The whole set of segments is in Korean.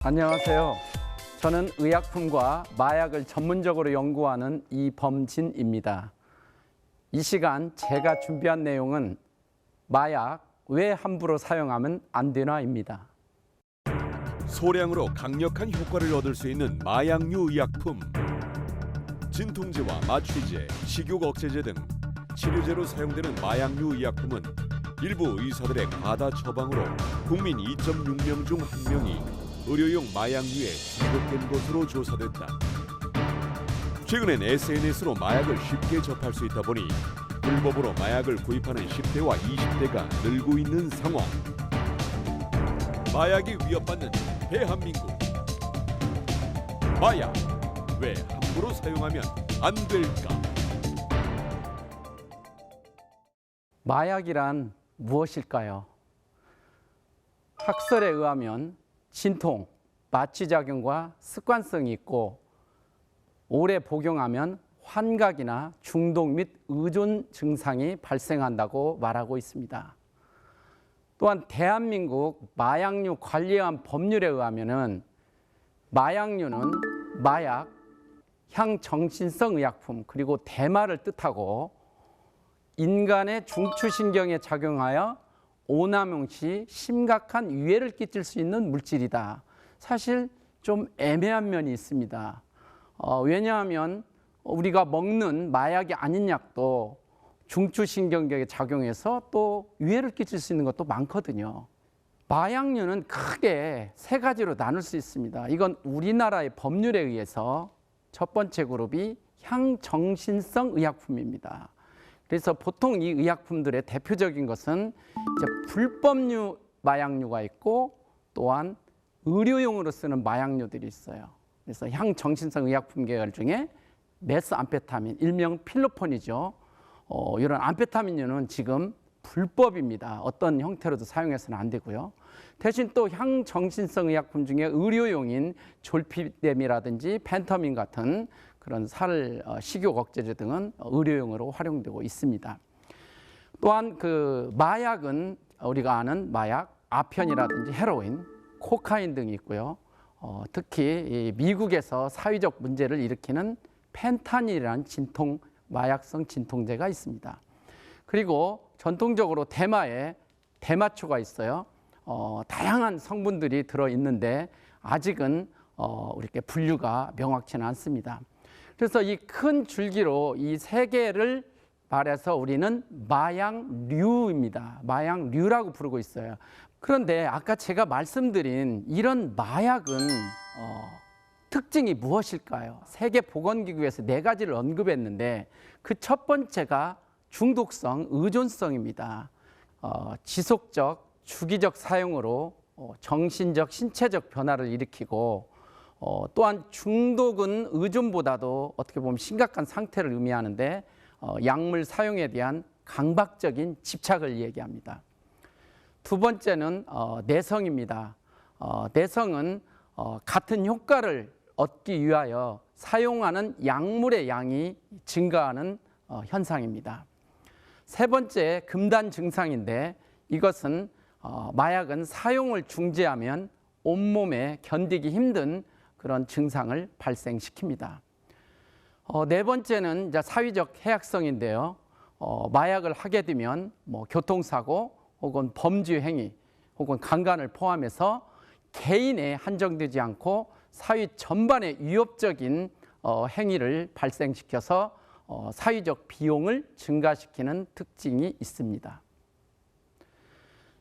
안녕하세요. 저는 의약품과 마약을 전문적으로 연구하는 이범진입니다. 이 시간 제가 준비한 내용은 마약 왜 함부로 사용하면 안 되나입니다. 소량으로 강력한 효과를 얻을 수 있는 마약류 의약품, 진통제와 마취제, 식욕 억제제 등 치료제로 사용되는 마약류 의약품은 일부 의사들의 과다 처방으로 국민 2.6명 중 1명이 의료용 마약류에 중독된 것으로 조사됐다. 최근엔 SNS로 마약을 쉽게 접할 수 있다 보니 불법으로 마약을 구입하는 10대와 20대가 늘고 있는 상황. 마약이 위협받는 대한민국. 마약 왜 함부로 사용하면 안 될까? 마약이란 무엇일까요? 학설에 의하면 진통, 마취작용과 습관성이 있고 오래 복용하면 환각이나 중독 및 의존 증상이 발생한다고 말하고 있습니다. 또한 대한민국 마약류 관리원 법률에 의하면은 마약류는 마약, 향정신성 의약품 그리고 대마를 뜻하고 인간의 중추신경에 작용하여 오남용 시 심각한 위해를 끼칠 수 있는 물질이다. 사실 좀 애매한 면이 있습니다. 왜냐하면 우리가 먹는 마약이 아닌 약도 중추신경계에 작용해서 또 위해를 끼칠 수 있는 것도 많거든요. 마약류는 크게 세 가지로 나눌 수 있습니다. 이건 우리나라의 법률에 의해서 첫 번째 그룹이 향정신성 의약품입니다. 그래서 보통 이 의약품들의 대표적인 것은 이제 불법류 마약류가 있고 또한 의료용으로 쓰는 마약류들이 있어요. 그래서 향정신성 의약품 계열 중에 메스암페타민, 일명 필로폰이죠. 이런 암페타민류는 지금 불법입니다. 어떤 형태로도 사용해서는 안 되고요. 대신 또 향정신성 의약품 중에 의료용인 졸피뎀이라든지 펜터민 같은 그런 식욕 억제제 등은 의료용으로 활용되고 있습니다. 또한 그 마약은 우리가 아는 마약, 아편이라든지 헤로인, 코카인 등이 있고요. 특히 이 미국에서 사회적 문제를 일으키는 펜타닐이라는 마약성 진통제가 있습니다. 그리고 전통적으로 대마에 대마초가 있어요. 다양한 성분들이 들어있는데 아직은 이렇게 분류가 명확치는 않습니다. 그래서 이 큰 줄기로 이 세 개를 말해서 우리는 마약류입니다. 마약류라고 부르고 있어요. 그런데 아까 제가 말씀드린 이런 마약은 특징이 무엇일까요? 세계보건기구에서 네 가지를 언급했는데 그 첫 번째가 중독성, 의존성입니다. 지속적, 주기적 사용으로 정신적, 신체적 변화를 일으키고 또한 중독은 의존보다도 어떻게 보면 심각한 상태를 의미하는데 약물 사용에 대한 강박적인 집착을 얘기합니다. 두 번째는 내성입니다. 내성은 같은 효과를 얻기 위하여 사용하는 약물의 양이 증가하는 현상입니다. 세 번째, 금단 증상인데 이것은 마약은 사용을 중지하면 온몸에 견디기 힘든 그런 증상을 발생시킵니다. 네 번째는 이제 사회적 해악성인데요. 마약을 하게 되면 교통사고 혹은 범죄 행위 혹은 강간을 포함해서 개인에 한정되지 않고 사회 전반에 위협적인 행위를 발생시켜서 사회적 비용을 증가시키는 특징이 있습니다.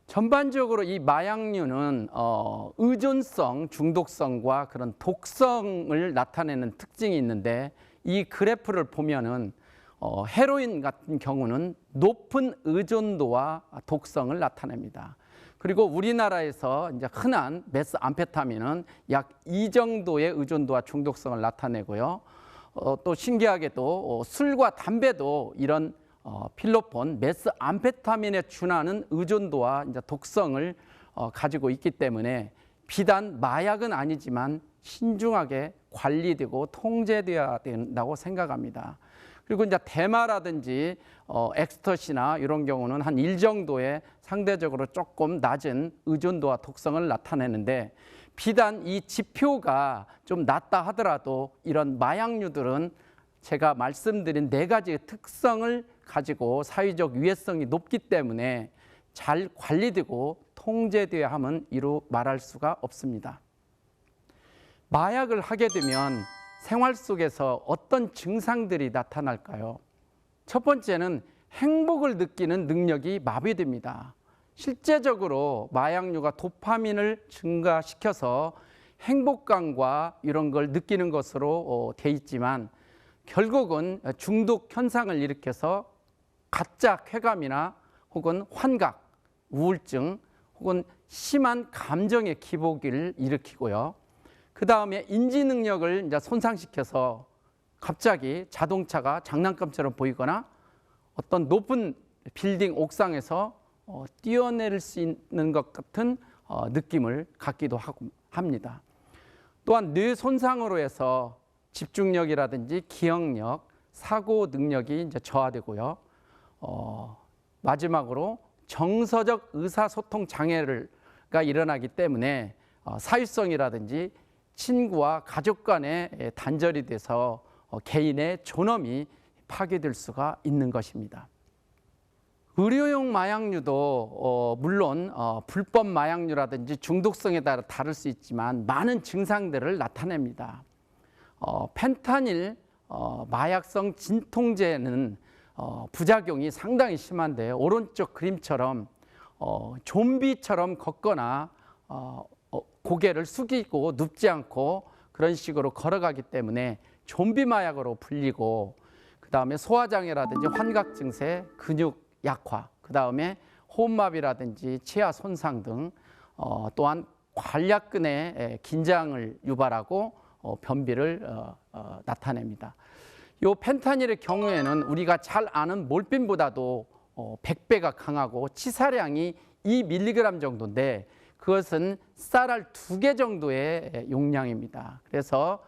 전반적으로 이 마약류는 의존성, 중독성과 그런 독성을 나타내는 특징이 있는데 이 그래프를 보면은 헤로인 같은 경우는 높은 의존도와 독성을 나타냅니다. 그리고 우리나라에서 이제 흔한 메스암페타민은 약 2 정도의 의존도와 중독성을 나타내고요. 또 신기하게도 술과 담배도 이런 필로폰, 메스암페타민에 준하는 의존도와 이제 독성을 가지고 있기 때문에 비단 마약은 아니지만 신중하게 관리되고 통제되어야 된다고 생각합니다. 그리고 이제 대마라든지 엑스터시나 이런 경우는 한 1 정도의 상대적으로 조금 낮은 의존도와 독성을 나타내는데 비단 이 지표가 좀 낮다 하더라도 이런 마약류들은 제가 말씀드린 4가지의 특성을 가지고 사회적 위해성이 높기 때문에 잘 관리되고 통제되어야 함은 이루 말할 수가 없습니다. 마약을 하게 되면 생활 속에서 어떤 증상들이 나타날까요? 첫 번째는 행복을 느끼는 능력이 마비됩니다. 실제적으로 마약류가 도파민을 증가시켜서 행복감과 이런 걸 느끼는 것으로 돼 있지만 결국은 중독 현상을 일으켜서 가짜 쾌감이나 혹은 환각, 우울증 혹은 심한 감정의 기복을 일으키고요. 그 다음에 인지 능력을 이제 손상시켜서 갑자기 자동차가 장난감처럼 보이거나 어떤 높은 빌딩 옥상에서 뛰어내릴 수 있는 것 같은 느낌을 갖기도 하고 합니다. 또한 뇌 손상으로 해서 집중력이라든지 기억력, 사고 능력이 이제 저하되고요. 마지막으로 정서적 의사소통 장애가 일어나기 때문에 사회성이라든지 친구와 가족 간의 단절이 돼서 개인의 존엄이 파괴될 수가 있는 것입니다. 의료용 마약류도 물론 불법 마약류라든지 중독성에 따라 다를 수 있지만 많은 증상들을 나타냅니다. 펜타닐 마약성 진통제는 부작용이 상당히 심한데 오른쪽 그림처럼 좀비처럼 걷거나 고개를 숙이고 눕지 않고 그런 식으로 걸어가기 때문에 좀비 마약으로 불리고, 그 다음에 소화장애라든지 환각 증세, 근육 약화, 그 다음에 호흡마비라든지 치아 손상 등 또한 관략근의 긴장을 유발하고 변비를 나타냅니다. 이 펜타닐의 경우에는 우리가 잘 아는 몰핀보다도 100배가 강하고 치사량이 2mg 정도인데 그것은 쌀알 2개 정도의 용량입니다. 그래서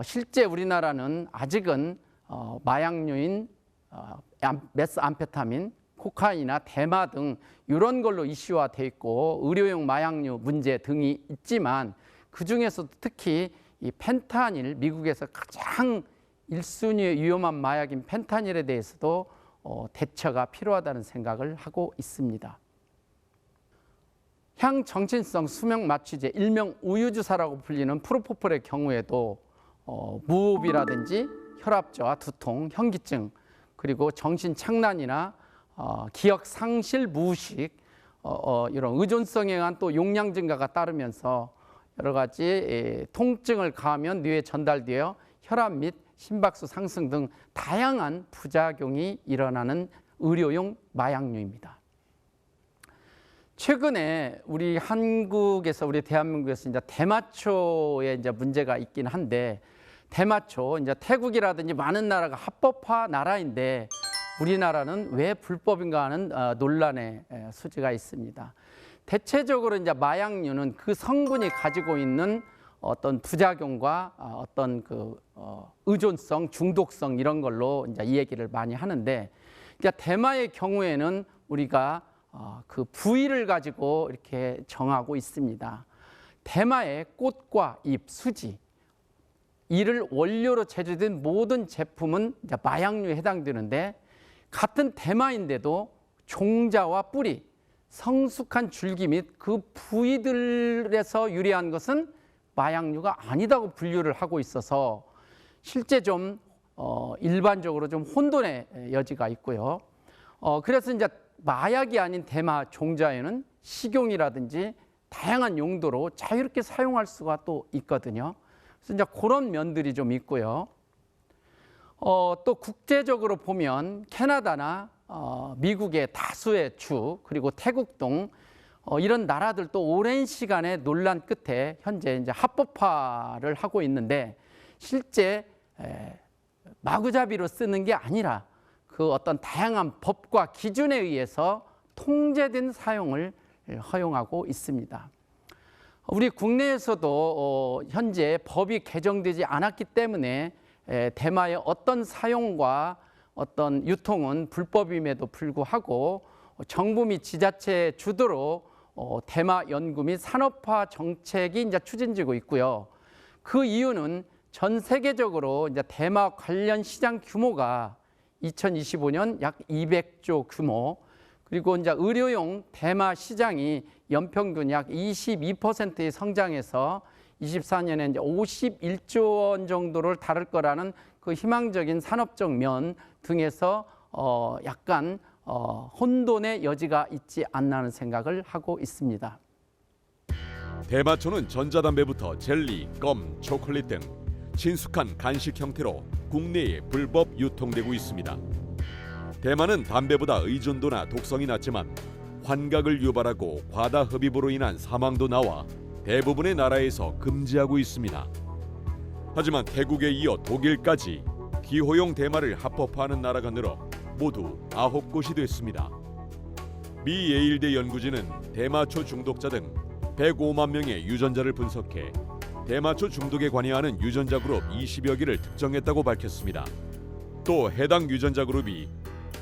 실제 우리나라는 아직은 마약류인 메스암페타민, 코카인이나 대마 등 이런 걸로 이슈화되어 있고 의료용 마약류 문제 등이 있지만 그중에서도 특히 이 펜타닐, 미국에서 가장 1순위의 위험한 마약인 펜타닐에 대해서도 대처가 필요하다는 생각을 하고 있습니다. 향정신성 수명 마취제, 일명 우유주사라고 불리는 프로포폴의 경우에도 무호흡이라든지 혈압저하, 두통, 현기증, 그리고 정신착란이나 기억 상실, 무의식, 이런 의존성에 의한 또 용량 증가가 따르면서 여러 가지 통증을 가하면 뇌에 전달되어 혈압 및 심박수 상승 등 다양한 부작용이 일어나는 의료용 마약류입니다. 최근에 우리 한국에서, 우리 대한민국에서 이제 대마초에 이제 문제가 있긴 한데, 대마초 이제 태국이라든지 많은 나라가 합법화 나라인데 우리나라는 왜 불법인가 하는 논란의 소지가 있습니다. 대체적으로 이제 마약류는 그 성분이 가지고 있는 어떤 부작용과 어떤 그 의존성, 중독성 이런 걸로 이제 이 얘기를 많이 하는데, 이제 대마의 경우에는 우리가 그 부위를 가지고 이렇게 정하고 있습니다. 대마의 꽃과 잎, 수지, 이를 원료로 제조된 모든 제품은 이제 마약류에 해당되는데, 같은 대마인데도 종자와 뿌리, 성숙한 줄기 및 그 부위들에서 유래한 것은 마약류가 아니다고 분류를 하고 있어서 실제 좀 일반적으로 좀 혼돈의 여지가 있고요. 그래서 이제 마약이 아닌 대마 종자에는 식용이라든지 다양한 용도로 자유롭게 사용할 수가 또 있거든요. 그래서 이제 그런 면들이 좀 있고요. 또 국제적으로 보면 캐나다나 미국의 다수의 주, 그리고 태국 등 이런 나라들도 오랜 시간의 논란 끝에 현재 이제 합법화를 하고 있는데, 실제 마구잡이로 쓰는 게 아니라 그 어떤 다양한 법과 기준에 의해서 통제된 사용을 허용하고 있습니다. 우리 국내에서도 현재 법이 개정되지 않았기 때문에 대마의 어떤 사용과 어떤 유통은 불법임에도 불구하고 정부 및 지자체 주도로 대마 연구 및 산업화 정책이 이제 추진되고 있고요. 그 이유는 전 세계적으로 이제 대마 관련 시장 규모가 2025년 약 200조 규모, 그리고 이제 의료용 대마 시장이 연평균 약 22%의 성장해서 24년에 이제 51조 원 정도를 다룰 거라는 그 희망적인 산업적 면 등에서 약간 혼돈의 여지가 있지 않나는 생각을 하고 있습니다. 대마초는 전자담배부터 젤리, 껌, 초콜릿 등 친숙한 간식 형태로 국내에 불법 유통되고 있습니다. 대마는 담배보다 의존도나 독성이 낮지만 환각을 유발하고 과다 흡입으로 인한 사망도 나와 대부분의 나라에서 금지하고 있습니다. 하지만 태국에 이어 독일까지 기호용 대마를 합법화하는 나라가 늘어 모두 9곳이 됐습니다. 미 예일대 연구진은 대마초 중독자 등 105만 명의 유전자를 분석해 대마초 중독에 관여하는 유전자 그룹 20여 개를 특정했다고 밝혔습니다. 또 해당 유전자 그룹이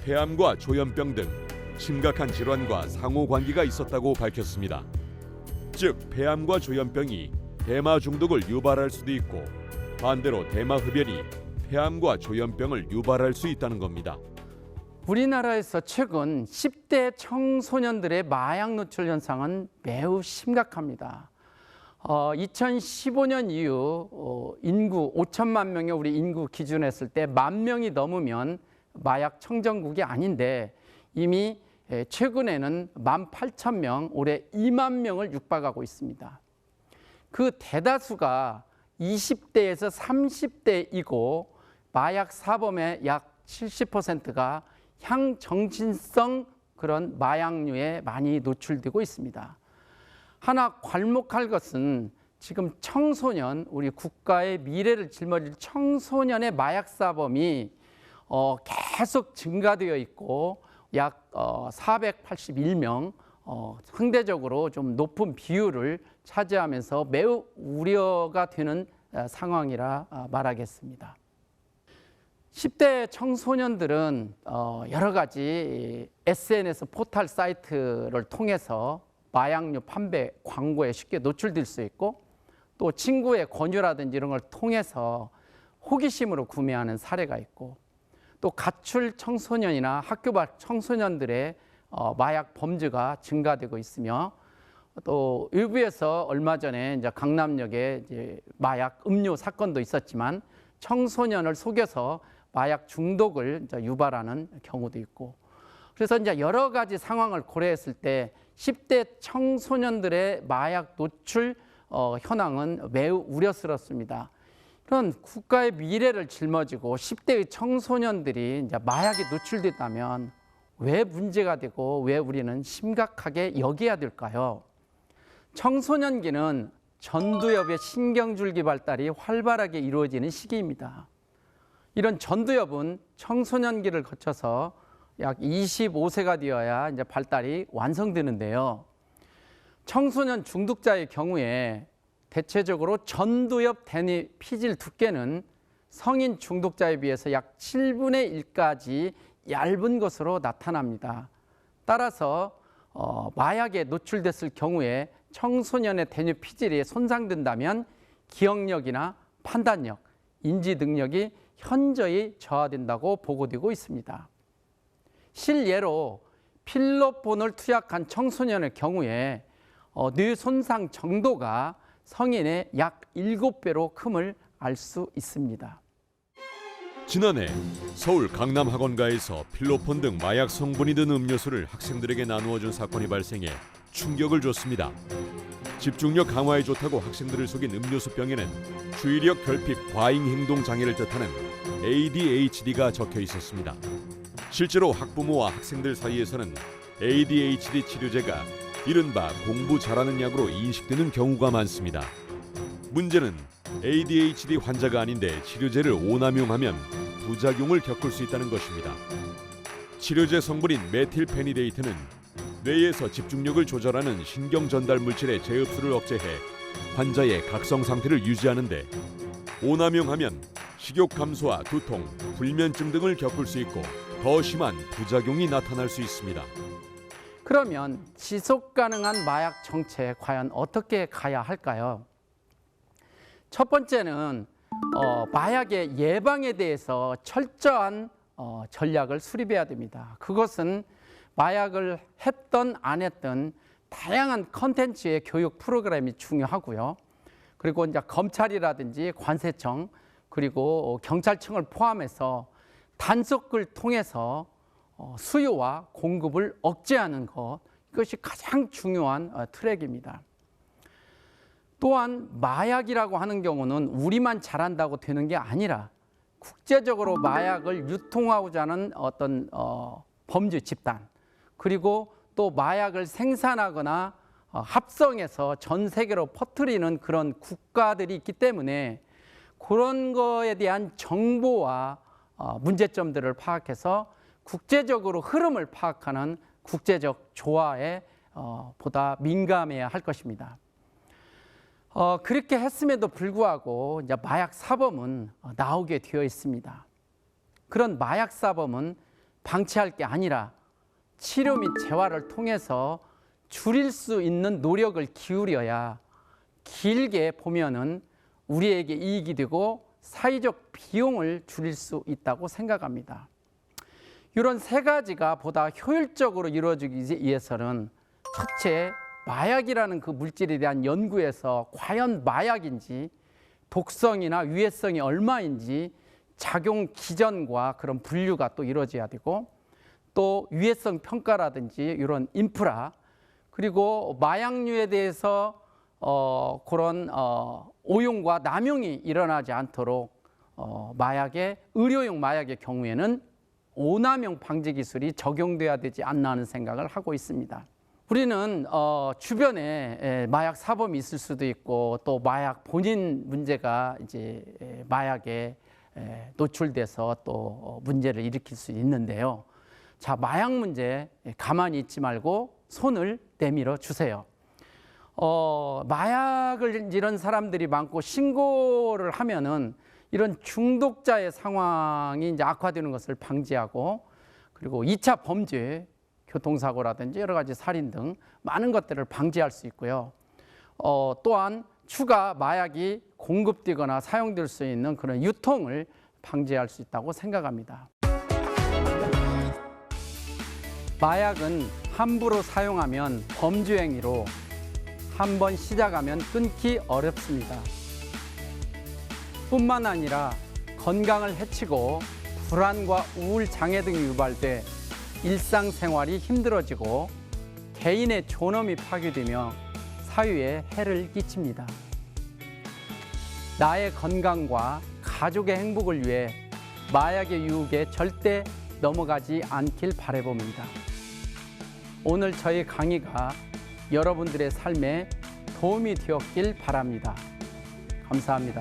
폐암과 조현병 등 심각한 질환과 상호관계가 있었다고 밝혔습니다. 즉 폐암과 조현병이 대마 중독을 유발할 수도 있고 반대로 대마 흡연이 폐암과 조현병을 유발할 수 있다는 겁니다. 우리나라에서 최근 10대 청소년들의 마약 노출 현상은 매우 심각합니다. 2015년 이후 인구 5천만 명의 우리 인구 기준했을 때 10,000명이 넘으면 마약 청정국이 아닌데 이미 최근에는 18,000명, 올해 2만 명을 육박하고 있습니다. 그 대다수가 20대에서 30대이고 마약 사범의 약 70%가 향정신성 그런 마약류에 많이 노출되고 있습니다. 하나 괄목할 것은 지금 청소년, 우리 국가의 미래를 짊어질 청소년의 마약 사범이 계속 증가되어 있고 약 481명, 상대적으로 좀 높은 비율을 차지하면서 매우 우려가 되는 상황이라 말하겠습니다. 10대 청소년들은 여러 가지 SNS 포털 사이트를 통해서 마약류 판매 광고에 쉽게 노출될 수 있고 또 친구의 권유라든지 이런 걸 통해서 호기심으로 구매하는 사례가 있고 또 가출 청소년이나 학교 밖 청소년들의 마약 범죄가 증가되고 있으며 또 일부에서 얼마 전에 이제 강남역에 이제 마약 음료 사건도 있었지만 청소년을 속여서 마약 중독을 이제 유발하는 경우도 있고 그래서 이제 여러 가지 상황을 고려했을 때 10대 청소년들의 마약 노출 현황은 매우 우려스럽습니다. 그런 국가의 미래를 짊어지고 10대의 청소년들이 이제 마약에 노출됐다면 왜 문제가 되고 왜 우리는 심각하게 여겨야 될까요? 청소년기는 전두엽의 신경줄기 발달이 활발하게 이루어지는 시기입니다. 이런 전두엽은 청소년기를 거쳐서 약 25세가 되어야 이제 발달이 완성되는데요. 청소년 중독자의 경우에 대체적으로 전두엽 대뇌 피질 두께는 성인 중독자에 비해서 약 7분의 1까지 얇은 것으로 나타납니다. 따라서 마약에 노출됐을 경우에 청소년의 대뇌 피질이 손상된다면 기억력이나 판단력, 인지 능력이 현저히 저하된다고 보고되고 있습니다. 실예로 필로폰을 투약한 청소년의 경우에 뇌 손상 정도가 성인의 약 7배로 큼을 알 수 있습니다. 지난해 서울 강남학원가에서 필로폰 등 마약 성분이 든 음료수를 학생들에게 나누어준 사건이 발생해 충격을 줬습니다. 집중력 강화에 좋다고 학생들을 속인 음료수병에는 주의력 결핍 과잉 행동 장애를 뜻하는 ADHD가 적혀 있었습니다. 실제로 학부모와 학생들 사이에서는 ADHD 치료제가 이른바 공부 잘하는 약으로 인식되는 경우가 많습니다. 문제는 ADHD 환자가 아닌데 치료제를 오남용하면 부작용을 겪을 수 있다는 것입니다. 치료제 성분인 메틸페니데이트는 뇌에서 집중력을 조절하는 신경 전달 물질의 재흡수를 억제해 환자의 각성 상태를 유지하는데 오남용하면 식욕 감소와 두통, 불면증 등을 겪을 수 있고 더 심한 부작용이 나타날 수 있습니다. 그러면 지속 가능한 마약 정책 과연 어떻게 가야 할까요? 첫 번째는 마약의 예방에 대해서 철저한 전략을 수립해야 됩니다. 그것은 마약을 했던 안 했던 다양한 컨텐츠의 교육 프로그램이 중요하고요. 그리고 이제 검찰이라든지 관세청 그리고 경찰청을 포함해서 단속을 통해서 수요와 공급을 억제하는 것, 이것이 가장 중요한 트랙입니다. 또한 마약이라고 하는 경우는 우리만 잘한다고 되는 게 아니라 국제적으로 마약을 유통하고자 하는 어떤 범죄 집단, 그리고 또 마약을 생산하거나 합성해서 전 세계로 퍼뜨리는 그런 국가들이 있기 때문에 그런 거에 대한 정보와 문제점들을 파악해서 국제적으로 흐름을 파악하는 국제적 조화에 보다 민감해야 할 것입니다. 그렇게 했음에도 불구하고 이제 마약 사범은 나오게 되어 있습니다. 그런 마약 사범은 방치할 게 아니라 치료 및 재활을 통해서 줄일 수 있는 노력을 기울여야 길게 보면은 우리에게 이익이 되고 사회적 비용을 줄일 수 있다고 생각합니다. 이런 세 가지가 보다 효율적으로 이루어지기 위해서는 첫째, 마약이라는 그 물질에 대한 연구에서 과연 마약인지 독성이나 유해성이 얼마인지 작용 기전과 그런 분류가 또 이루어져야 되고, 또 유해성 평가라든지 이런 인프라, 그리고 마약류에 대해서 그런 오용과 남용이 일어나지 않도록 마약의 의료용 마약의 경우에는 오남용 방지 기술이 적용돼야 되지 않나 하는 생각을 하고 있습니다. 우리는 주변에 마약 사범이 있을 수도 있고 또 마약 본인 문제가 이제 마약에 노출돼서 또 문제를 일으킬 수 있는데요. 자, 마약 문제 가만히 있지 말고 손을 내밀어 주세요. 마약을 이런 사람들이 많고 신고를 하면은 이런 중독자의 상황이 이제 악화되는 것을 방지하고, 그리고 2차 범죄, 교통사고라든지 여러 가지 살인 등 많은 것들을 방지할 수 있고요. 또한 추가 마약이 공급되거나 사용될 수 있는 그런 유통을 방지할 수 있다고 생각합니다. 마약은 함부로 사용하면 범죄 행위로 한 번 시작하면 끊기 어렵습니다. 뿐만 아니라 건강을 해치고 불안과 우울 장애 등이 유발돼 일상생활이 힘들어지고 개인의 존엄이 파괴되며 사회에 해를 끼칩니다. 나의 건강과 가족의 행복을 위해 마약의 유혹에 절대 넘어가지 않길 바라봅니다. 오늘 저희 강의가 여러분들의 삶에 도움이 되었길 바랍니다. 감사합니다.